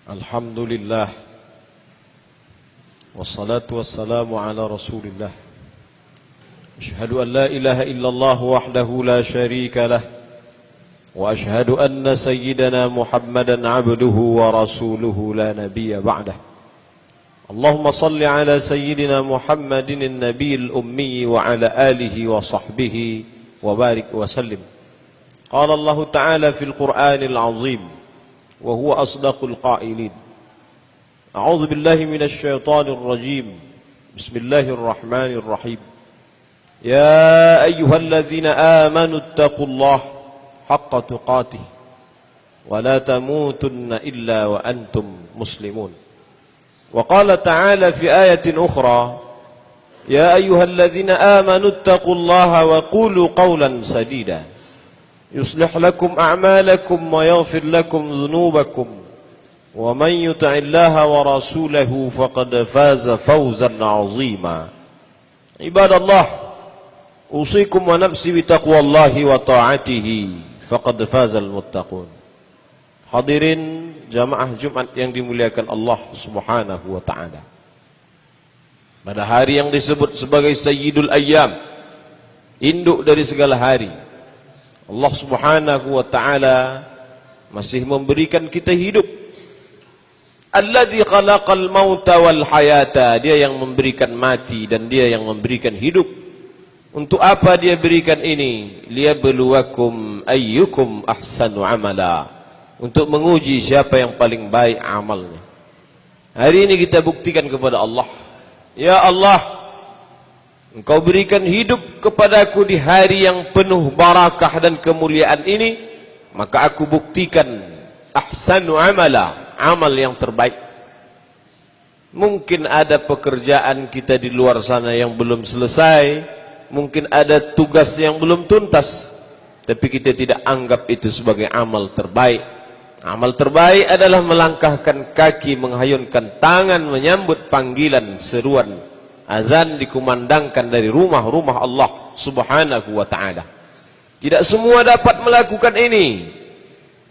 Alhamdulillah, wassalatu wassalamu ala rasulillah. Ashhadu an la ilaha illallah wahdahu la sharika lah, wa ashhadu anna sayyidana Muhammadan abduhu wa rasuluhu la nabiyya ba'dah. Allahumma salli ala sayyidina Muhammadin an-nabiyil ummi wa ala alihi wa sahbihi wa barik wa sallim. Qala Allah Ta'ala fil Qur'anil azim وهو أصدق القائلين. أعوذ بالله من الشيطان الرجيم. بسم الله الرحمن الرحيم. يا أيها الذين آمنوا اتقوا الله حق تقاته ولا تموتن إلا وأنتم مسلمون. وقال تعالى في آية أخرى: يا أيها الذين آمنوا اتقوا الله وقولوا قولا سديدا يصلح لكم أعمالكم ويغفر لكم ذنوبكم ومن يطع الله ورسوله فقد فاز فوزا عظيما. عباد الله، أوصيكم ونفسي بتقوى الله وطاعته فقد فاز المتقون. Hadirin jamaah Jumat yang dimuliakan Allah Subhanahu wa taala. Pada hari yang disebut sebagai Sayyidul Ayyam, induk dari segala hari, Allah Subhanahu wa ta'ala masih memberikan kita hidup. Allazi khalaqal mauta wal hayata, dia yang memberikan mati dan dia yang memberikan hidup. Untuk apa dia berikan ini? Liyabluwakum ayyukum ahsanu amala, untuk menguji siapa yang paling baik amalnya. Hari ini kita buktikan kepada Allah, ya Allah, Engkau berikan hidup kepadaku di hari yang penuh barakah dan kemuliaan ini, maka aku buktikan ahsanu amala, amal yang terbaik. Mungkin ada pekerjaan kita di luar sana yang belum selesai, mungkin ada tugas yang belum tuntas, tapi kita tidak anggap itu sebagai amal terbaik. Amal terbaik adalah melangkahkan kaki, menghayunkan tangan, menyambut panggilan seruan azan dikumandangkan dari rumah-rumah Allah Subhanahu wa ta'ala. Tidak semua dapat melakukan ini.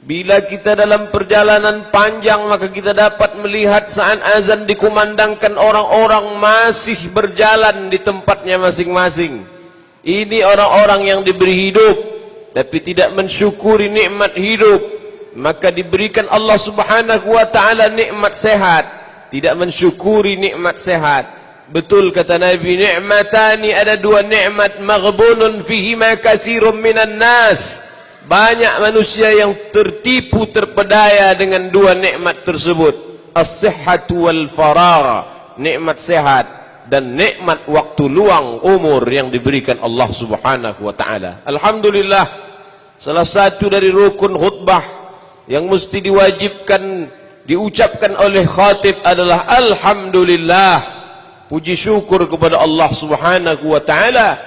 Bila kita dalam perjalanan panjang, maka kita dapat melihat saat azan dikumandangkan, orang-orang masih berjalan di tempatnya masing-masing. Ini orang-orang yang diberi hidup tapi tidak mensyukuri nikmat hidup, maka diberikan Allah Subhanahu wa ta'ala nikmat sehat, tidak mensyukuri nikmat sehat. Betul kata Nabi, ni'matani, ada dua nikmat, maghbunun fihima katsirun minan nas. Banyak manusia yang tertipu, terpedaya dengan dua nikmat tersebut. As-sihhatu wal faragh, nikmat sehat dan nikmat waktu luang, umur yang diberikan Allah Subhanahu wa taala. Alhamdulillah, salah satu dari rukun khutbah yang mesti diwajibkan diucapkan oleh khatib adalah alhamdulillah. Puji syukur kepada Allah Subhanahu wa ta'ala.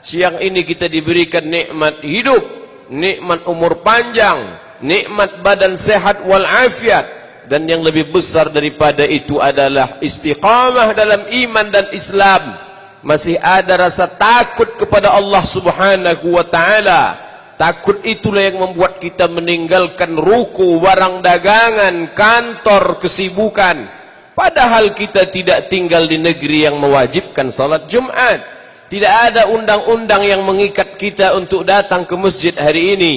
Siang ini kita diberikan nikmat hidup, nikmat umur panjang, nikmat badan sehat wal afiat, dan yang lebih besar daripada itu adalah istiqamah dalam iman dan Islam. Masih ada rasa takut kepada Allah Subhanahu wa ta'ala. Takut itulah yang membuat kita meninggalkan ruku, barang dagangan, kantor, kesibukan. Padahal kita tidak tinggal di negeri yang mewajibkan salat Jumat. Tidak ada undang-undang yang mengikat kita untuk datang ke masjid hari ini.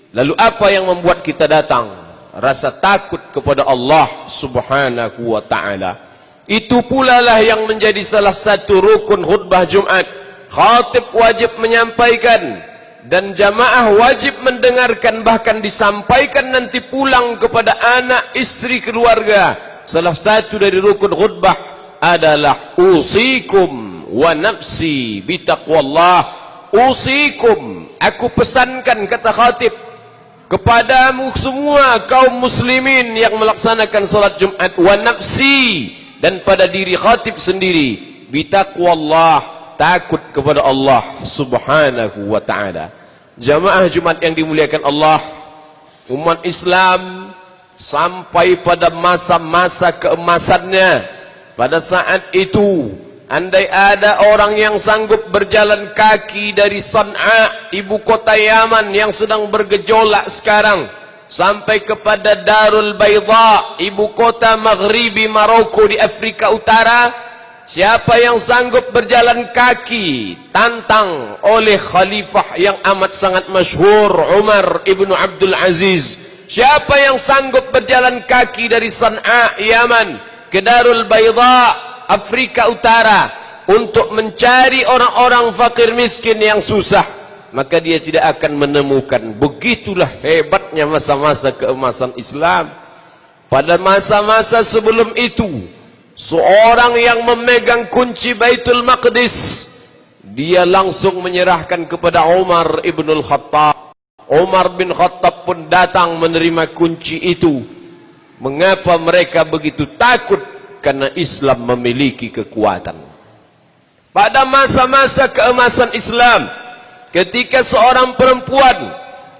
Lalu apa yang membuat kita datang? Rasa takut kepada Allah Subhanahu wa ta'ala. Itu pula lah yang menjadi salah satu rukun khutbah Jumat. Khatib wajib menyampaikan dan jamaah wajib mendengarkan, bahkan disampaikan nanti pulang kepada anak, istri, keluarga. Salah satu dari rukun khutbah adalah usikum wa nafsi bitaqwallah. Usikum, aku pesankan, kata khatib, kepadamu semua kaum muslimin yang melaksanakan salat Jumat, wa nafsi, dan pada diri khatib sendiri, bitaqwallah, takut kepada Allah Subhanahu wa ta'ala. Jamaah Jumat yang dimuliakan Allah, umat Islam sampai pada masa-masa keemasannya. Pada saat itu, andai ada orang yang sanggup berjalan kaki dari San'a, ibu kota Yaman yang sedang bergejolak sekarang, sampai kepada Darul Bayda, ibu kota maghribi Maroko di Afrika Utara. Siapa yang sanggup berjalan kaki, tantang oleh khalifah yang amat sangat masyhur, Umar ibnu Abdul Aziz. Siapa yang sanggup berjalan kaki dari San'a, Yaman, ke Darul Bayda, Afrika Utara, untuk mencari orang-orang fakir miskin yang susah, maka dia tidak akan menemukan. Begitulah hebatnya masa-masa keemasan Islam. Pada masa-masa sebelum itu, seorang yang memegang kunci Baitul Maqdis, dia langsung menyerahkan kepada Umar ibn Khattab. Umar bin Khattab pun datang menerima kunci itu. Mengapa mereka begitu takut? Karena Islam memiliki kekuatan. Pada masa-masa keemasan Islam, ketika seorang perempuan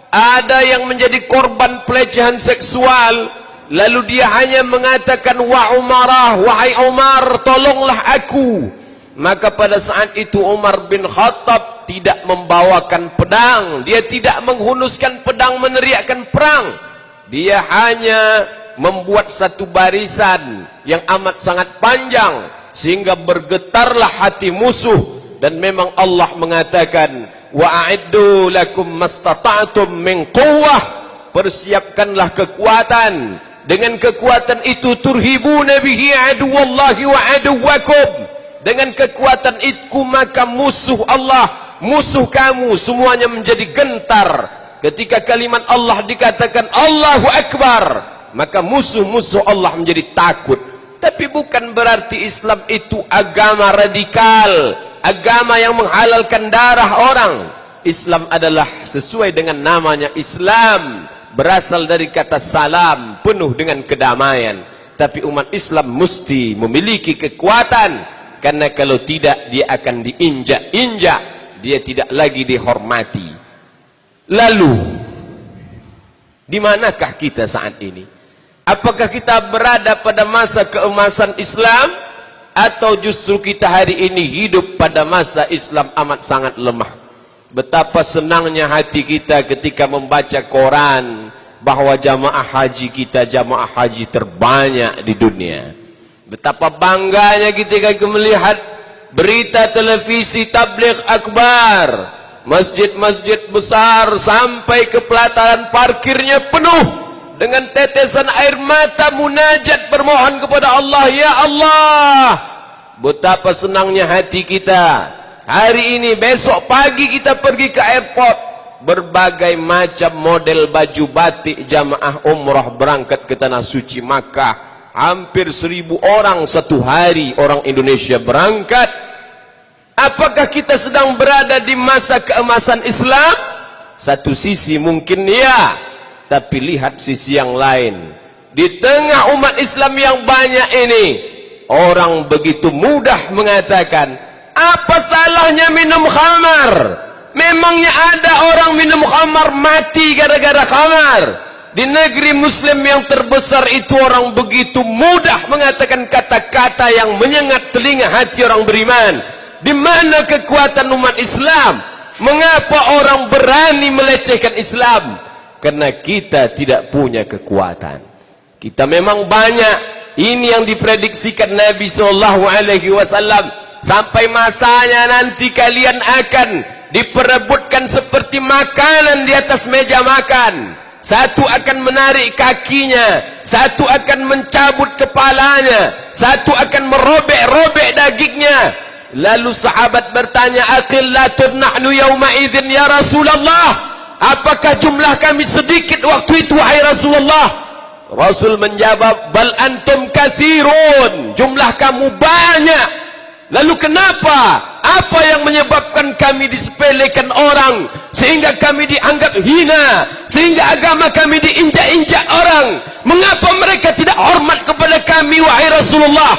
ada yang menjadi korban pelecehan seksual, lalu dia hanya mengatakan, wa Umarah, wahai Umar, tolonglah aku. Maka pada saat itu Umar bin Khattab tidak membawakan pedang, dia tidak menghunuskan pedang meneriakkan perang. Dia hanya membuat satu barisan yang amat sangat panjang, sehingga bergetarlah hati musuh. Dan memang Allah mengatakan, wa a'iddu lakum mastata'tum min quwwah, persiapkanlah kekuatan. Dengan kekuatan itu turhibuna bihi aduwallahi wa aduwakum, dengan kekuatan itu maka musuh Allah, musuh kamu semuanya menjadi gentar. Ketika kalimat Allah dikatakan Allahu Akbar, maka musuh-musuh Allah menjadi takut. Tapi bukan berarti Islam itu agama radikal, agama yang menghalalkan darah orang. Islam adalah sesuai dengan namanya Islam, berasal dari kata salam, penuh dengan kedamaian. Tapi umat Islam mesti memiliki kekuatan, karena kalau tidak dia akan diinjak-injak, dia tidak lagi dihormati. Lalu di manakah kita saat ini? Apakah kita berada pada masa keemasan Islam, atau justru kita hari ini hidup pada masa Islam amat sangat lemah? Betapa senangnya hati kita ketika membaca koran bahwa jamaah haji kita jamaah haji terbanyak di dunia. Betapa bangganya ketika melihat berita televisi tabligh akbar, masjid-masjid besar sampai ke pelataran parkirnya penuh dengan tetesan air mata munajat bermohon kepada Allah, ya Allah. Betapa senangnya hati kita hari ini. Besok pagi kita pergi ke airport, berbagai macam model baju batik jamaah umrah berangkat ke tanah suci Makkah. Hampir 1000 orang satu hari orang Indonesia berangkat. Apakah kita sedang berada di masa keemasan Islam? Satu sisi mungkin ya, tapi lihat sisi yang lain. Di tengah umat Islam yang banyak ini, orang begitu mudah mengatakan, apa salahnya minum khamar? Memangnya ada orang minum khamar mati gara-gara khamar? Di negeri Muslim yang terbesar itu orang begitu mudah mengatakan kata-kata yang menyengat telinga hati orang beriman. Di mana kekuatan umat Islam? Mengapa orang berani melecehkan Islam? Karena kita tidak punya kekuatan. Kita memang banyak. Ini yang diprediksikan Nabi SAW. Sampai masanya nanti kalian akan diperebutkan seperti makanan di atas meja makan. Satu akan menarik kakinya, satu akan mencabut kepalanya, satu akan merobek-robek dagingnya. Lalu sahabat bertanya, aqillatun nahnu yawma idzin ya Rasulullah, apakah jumlah kami sedikit waktu itu wahai Rasulullah? Rasul menjawab, bal antum kasirun, jumlah kamu banyak. Lalu kenapa? Apa yang menyebabkan kami disepelekan orang, sehingga kami dianggap hina, sehingga agama kami diinjak-injak orang? Mengapa mereka tidak hormat kepada kami wahai Rasulullah?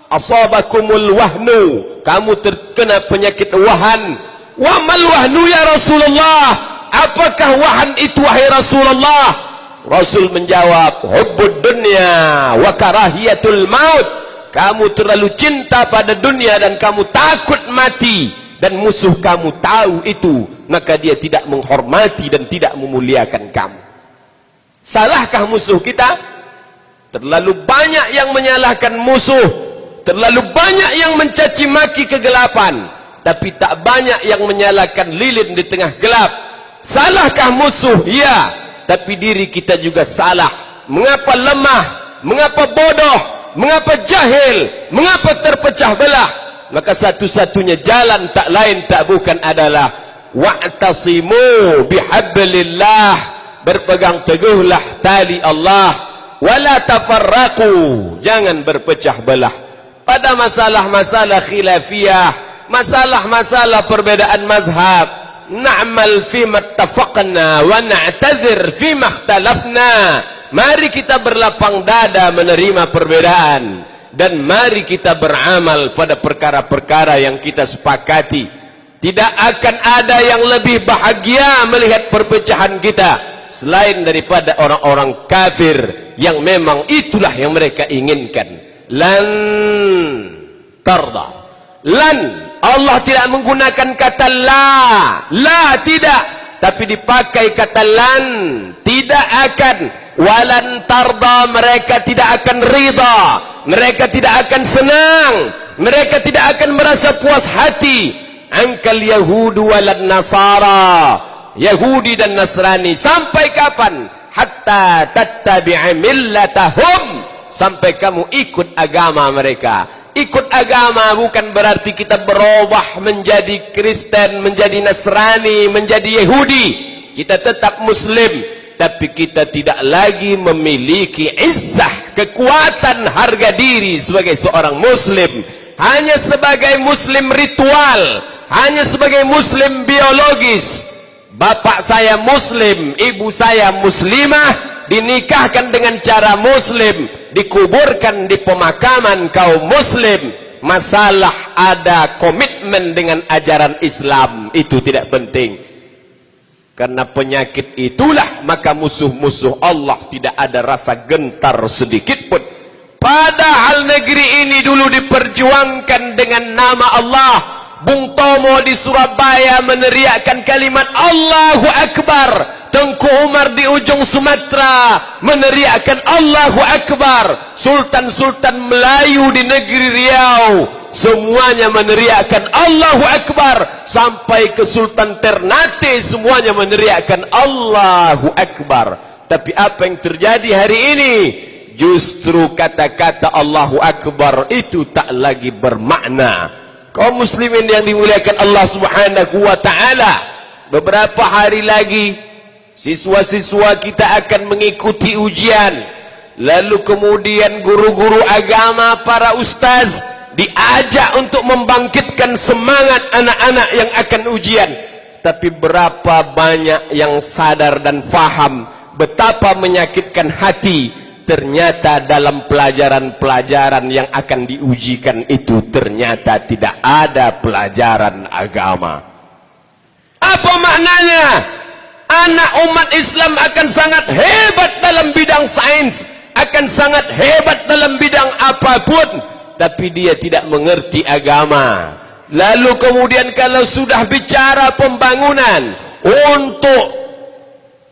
Asabakumul wahnu, kamu terkena penyakit wahan. Wa mal wahnu ya Rasulullah, apakah wahan itu wahai Rasulullah? Rasul menjawab, hubbud dunya wa karahiyatul maut. Kamu terlalu cinta pada dunia dan kamu takut mati, dan musuh kamu tahu itu, maka dia tidak menghormati dan tidak memuliakan kamu. Salahkah musuh kita? Terlalu banyak yang menyalahkan musuh, terlalu banyak yang mencaci maki kegelapan, tapi tak banyak yang menyalahkan lilin di tengah gelap. Salahkah musuh? Ya, tapi diri kita juga salah. Mengapa lemah? Mengapa bodoh? Mengapa jahil? Mengapa terpecah belah? Maka satu-satunya jalan tak lain tak bukan adalah wa'tasimu bihablillah, berpegang teguhlah tali Allah, wala tafarraqu, jangan berpecah belah pada masalah-masalah khilafiyah, masalah-masalah perbedaan mazhab. Na'mal fima ittafaqna wa na'tadzir fima ikhtalafna. Mari kita berlapang dada menerima perbedaan, dan mari kita beramal pada perkara-perkara yang kita sepakati. Tidak akan ada yang lebih bahagia melihat perpecahan kita selain daripada orang-orang kafir yang memang itulah yang mereka inginkan. Lan tarda, lan, Allah tidak menggunakan kata la tidak, tapi dipakai kata lan, tidak akan. Walan tarda, mereka tidak akan ridha, mereka tidak akan senang, mereka tidak akan merasa puas hati. Angkal Yahudu walan Nasara, Yahudi dan Nasrani. Sampai kapan? Hatta tattabi'a millatahum, sampai kamu ikut agama mereka. Ikut agama bukan berarti kita berubah menjadi Kristen, menjadi Nasrani, menjadi Yahudi. Kita tetap Muslim, tapi kita tidak lagi memiliki izzah, kekuatan, harga diri sebagai seorang Muslim. Hanya sebagai Muslim ritual, hanya sebagai Muslim biologis. Bapak saya Muslim, ibu saya Muslimah, dinikahkan dengan cara Muslim, dikuburkan di pemakaman kaum Muslim. Masalah ada komitmen dengan ajaran Islam, itu tidak penting. Karena penyakit itulah maka musuh-musuh Allah tidak ada rasa gentar sedikit pun. Padahal negeri ini dulu diperjuangkan dengan nama Allah. Bung Tomo di Surabaya meneriakkan kalimat Allahu Akbar. Tengku Umar di ujung Sumatera meneriakkan Allahu Akbar. Sultan-sultan Melayu di negeri Riau semuanya meneriakkan Allahu Akbar. Sampai ke Sultan Ternate semuanya meneriakkan Allahu Akbar. Tapi apa yang terjadi hari ini? Justru kata-kata Allahu Akbar itu tak lagi bermakna. Kaum muslimin yang dimuliakan Allah Subhanahu wa ta'ala, beberapa hari lagi siswa-siswa kita akan mengikuti ujian. Lalu kemudian guru-guru agama, para ustaz diajak untuk membangkitkan semangat anak-anak yang akan ujian. Tapi berapa banyak yang sadar dan faham betapa menyakitkan hati ternyata dalam pelajaran-pelajaran yang akan diujikan itu ternyata tidak ada pelajaran agama. Apa maknanya? Anak umat Islam akan sangat hebat dalam bidang sains, akan sangat hebat dalam bidang apapun, tapi dia tidak mengerti agama. Lalu kemudian kalau sudah bicara pembangunan untuk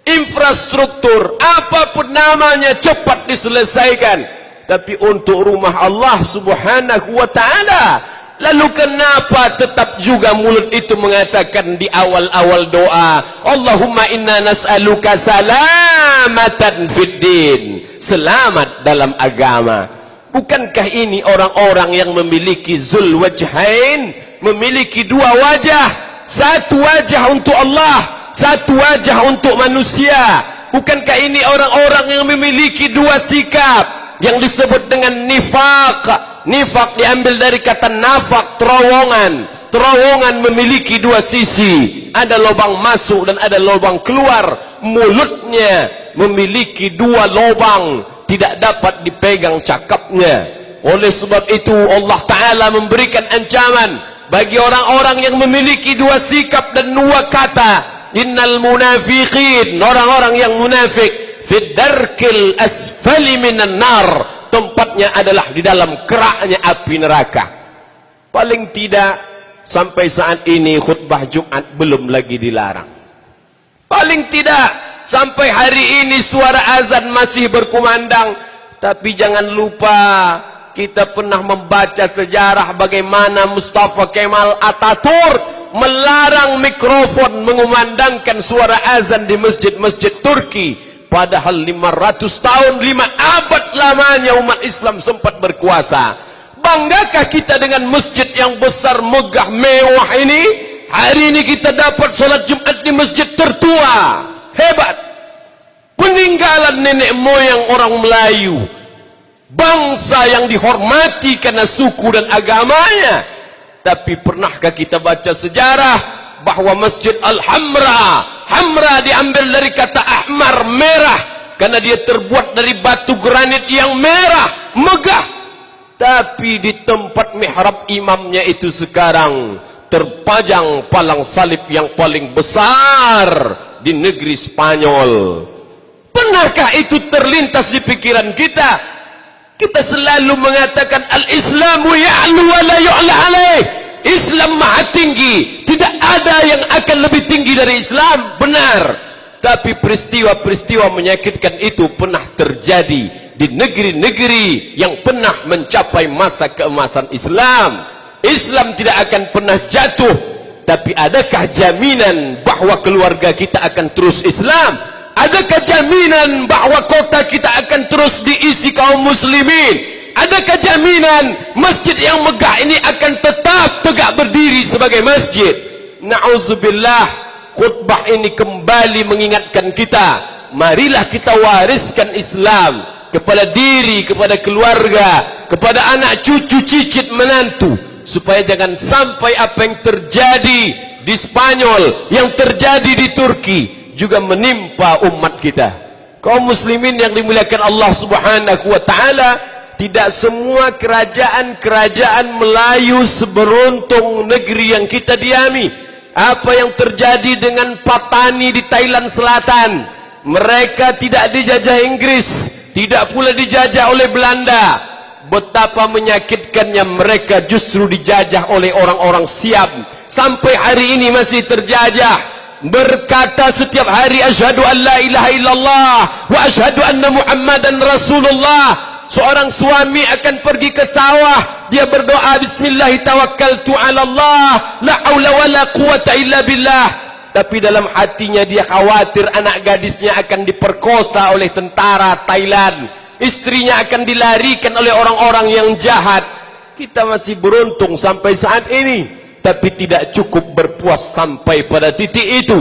infrastruktur, apapun namanya, cepat diselesaikan. Tapi untuk rumah Allah Subhanahu wa ta'ala, lalu kenapa tetap juga mulut itu mengatakan di awal-awal doa, Allahumma inna nas'aluka salamatan fid din, selamat dalam agama. Bukankah ini orang-orang yang memiliki zul wajhain, memiliki dua wajah, satu wajah untuk Allah, satu wajah untuk manusia? Bukankah ini orang-orang yang memiliki dua sikap yang disebut dengan nifaq? Nifaq diambil dari kata nafaq, terowongan. Terowongan memiliki dua sisi, ada lubang masuk dan ada lubang keluar. Mulutnya memiliki dua lubang, tidak dapat dipegang cakapnya. Oleh sebab itu Allah Ta'ala memberikan ancaman bagi orang-orang yang memiliki dua sikap dan dua kata. Innal munafiqin, orang-orang yang munafik, fid darkil asfali minan nar, tempatnya adalah di dalam keraknya api neraka. Paling tidak sampai saat ini khutbah Jumat belum lagi dilarang. Paling tidak Sampai hari ini suara azan masih berkumandang. Tapi jangan lupa, kita pernah membaca sejarah bagaimana Mustafa Kemal Atatürk melarang mikrofon mengumandangkan suara azan di masjid-masjid Turki. Padahal 500 tahun, 5 abad lamanya umat Islam sempat berkuasa. Banggakah kita dengan masjid yang besar, megah, mewah ini? Hari ini kita dapat salat Jumat di masjid tertua. Hebat. Peninggalan nenek moyang orang Melayu. Bangsa yang dihormati karena suku dan agamanya. Tapi pernahkah kita baca sejarah bahwa Masjid Al-Hamra, Hamra diambil dari kata ahmar, merah, karena dia terbuat dari batu granit yang merah, megah. Tapi di tempat mihrab imamnya itu sekarang terpajang palang salib yang paling besar di negeri Spanyol. Pernahkah itu terlintas di pikiran kita? Kita selalu mengatakan al-Islamu ya'lu wa la yu'la alaih. Islam maha tinggi, tidak ada yang akan lebih tinggi dari Islam. Benar. Tapi peristiwa-peristiwa menyakitkan itu pernah terjadi di negeri-negeri yang pernah mencapai masa keemasan Islam. Islam tidak akan pernah jatuh. Tapi adakah jaminan bahwa keluarga kita akan terus Islam? Adakah jaminan bahwa kota kita akan terus diisi kaum muslimin? Adakah jaminan masjid yang megah ini akan tetap tegak berdiri sebagai masjid? Na'udzubillah, khutbah ini kembali mengingatkan kita, marilah kita wariskan Islam kepada diri, kepada keluarga, kepada anak cucu cicit menantu, supaya jangan sampai apa yang terjadi di Spanyol, yang terjadi di Turki juga menimpa umat kita. Kaum muslimin yang dimuliakan Allah Subhanahu wa taala, tidak semua kerajaan-kerajaan Melayu seberuntung negeri yang kita diami. Apa yang terjadi dengan Patani di Thailand Selatan? Mereka tidak dijajah Inggris, tidak pula dijajah oleh Belanda. Betapa menyakitkannya, mereka justru dijajah oleh orang-orang Siam. Sampai hari ini masih terjajah. Berkata setiap hari, asyhadu an la ilaha illallah wa asyhadu anna Muhammadan Rasulullah. Seorang suami akan pergi ke sawah, dia berdoa, bismillahi tawakkaltu ala Allah, la haula wala quwata illa billah. Tapi dalam hatinya dia khawatir anak gadisnya akan diperkosa oleh tentara Thailand, istrinya akan dilarikan oleh orang-orang yang jahat. Kita masih beruntung sampai saat ini, tapi tidak cukup berpuas sampai pada titik itu.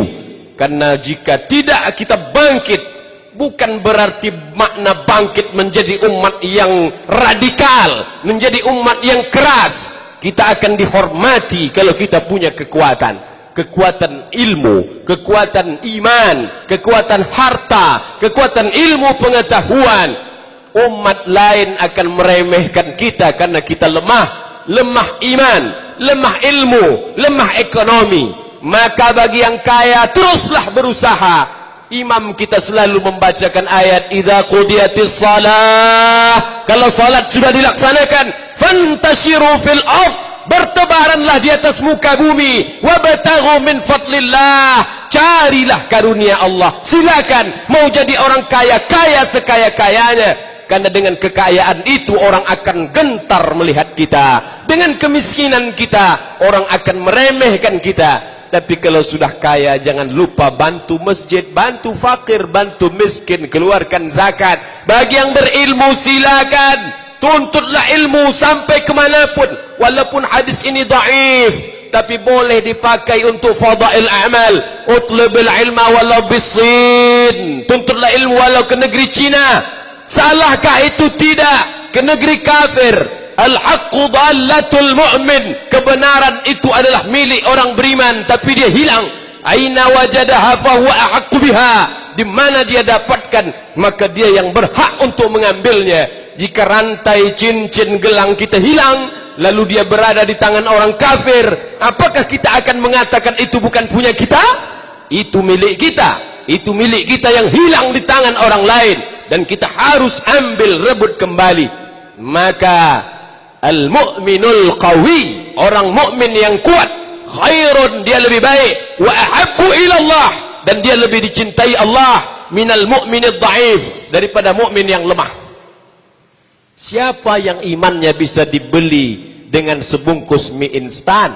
Karena jika tidak kita bangkit, bukan berarti makna bangkit menjadi umat yang radikal, menjadi umat yang keras. Kita akan dihormati kalau kita punya kekuatan, kekuatan ilmu, kekuatan iman, kekuatan harta, kekuatan ilmu pengetahuan. Umat lain akan meremehkan kita karena kita lemah, lemah iman, lemah ilmu, lemah ekonomi. Maka bagi yang kaya, teruslah berusaha. Imam kita selalu membacakan ayat idza qudiyatis shalah, kalau salat sudah dilaksanakan, fantashiru fil ard, bertebaranlah di atas muka bumi, wabtaghu min fadlillah, carilah karunia Allah. Silakan mau jadi orang kaya, kaya sekaya-kayanya, karena dengan kekayaan itu orang akan gentar melihat kita. Dengan kemiskinan kita, orang akan meremehkan kita. Tapi kalau sudah kaya, jangan lupa bantu masjid, bantu fakir, bantu miskin, keluarkan zakat. Bagi yang berilmu silakan, tuntutlah ilmu sampai kemanapun. Walaupun hadis ini dhaif, tapi boleh dipakai untuk fadail amal. Utlubil ilma walau bisin, tuntutlah ilmu walau ke negeri Cina. Salahkah itu? Tidak. Ke negeri kafir. Al-haqqu dhallatul mu'min, kebenaran itu adalah milik orang beriman, tapi dia hilang. Aina wajadaha fahuwa ahaqqu biha, di mana dia dapatkan, maka dia yang berhak untuk mengambilnya. Jika rantai cincin gelang kita hilang, lalu dia berada di tangan orang kafir, apakah kita akan mengatakan itu bukan punya kita? Itu milik kita. Itu milik kita yang hilang di tangan orang lain, dan kita harus ambil, rebut kembali. Maka al-mu'minul qawi, orang mukmin yang kuat, khairun, dia lebih baik, wa ahabbu ilallah, dan dia lebih dicintai Allah minal mu'minid dhaif, daripada mukmin yang lemah. Siapa yang imannya bisa dibeli dengan sebungkus mie instan?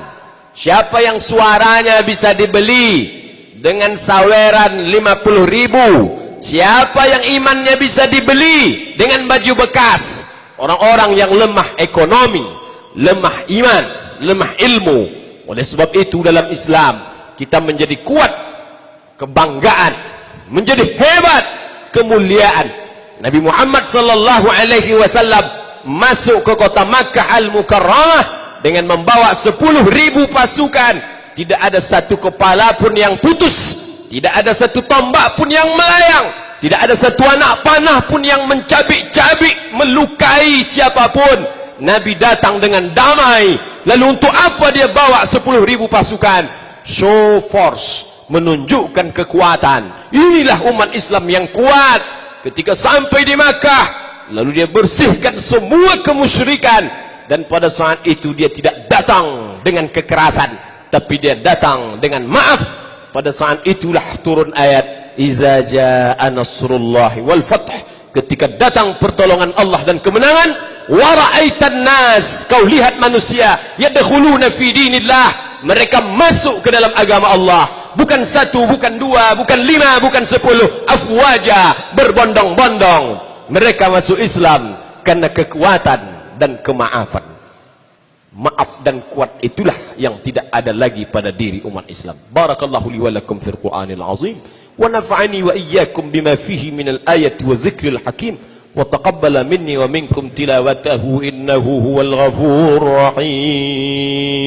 Siapa yang suaranya bisa dibeli dengan saweran 50.000? Siapa yang imannya bisa dibeli dengan baju bekas? Orang-orang yang lemah ekonomi, lemah iman, lemah ilmu. Oleh sebab itu dalam Islam kita menjadi kuat, kebanggaan, menjadi hebat, kemuliaan. Nabi Muhammad sallallahu alaihi wasallam masuk ke kota Makkah Al-Mukarramah dengan membawa 10.000 pasukan. Tidak ada satu kepala pun yang putus, tidak ada satu tombak pun yang melayang, tidak ada satu anak panah pun yang mencabik-cabik, melukai siapapun. Nabi datang dengan damai. Lalu untuk apa dia bawa 10.000 pasukan? Show force, menunjukkan kekuatan. Inilah umat Islam yang kuat. Ketika sampai di Makkah, lalu dia bersihkan semua kemusyrikan. Dan pada saat itu dia tidak datang dengan kekerasan, tapi dia datang dengan maaf. Pada saat itulah turun ayat Iza jaa nasrullahi wal fath. Ketika datang pertolongan Allah dan kemenangan, wa ra'aitan nas, kau lihat manusia yadkhuluna fi dinillah, mereka masuk ke dalam agama Allah. Bukan satu, bukan dua, bukan 5, bukan 10, afwaja, berbondong-bondong. Mereka masuk Islam karena kekuatan dan kemaafan. Maaf dan kuat itulah yang tidak ada lagi pada diri umat Islam. Barakallahu li wa lakum fil Qur'anil azim, wa nafa'ani wa iyyakum bima fihi minal ayati wa dzikril hakim, wa taqabbala minni wa minkum tilawatahu innahu huwal ghafurur rahim.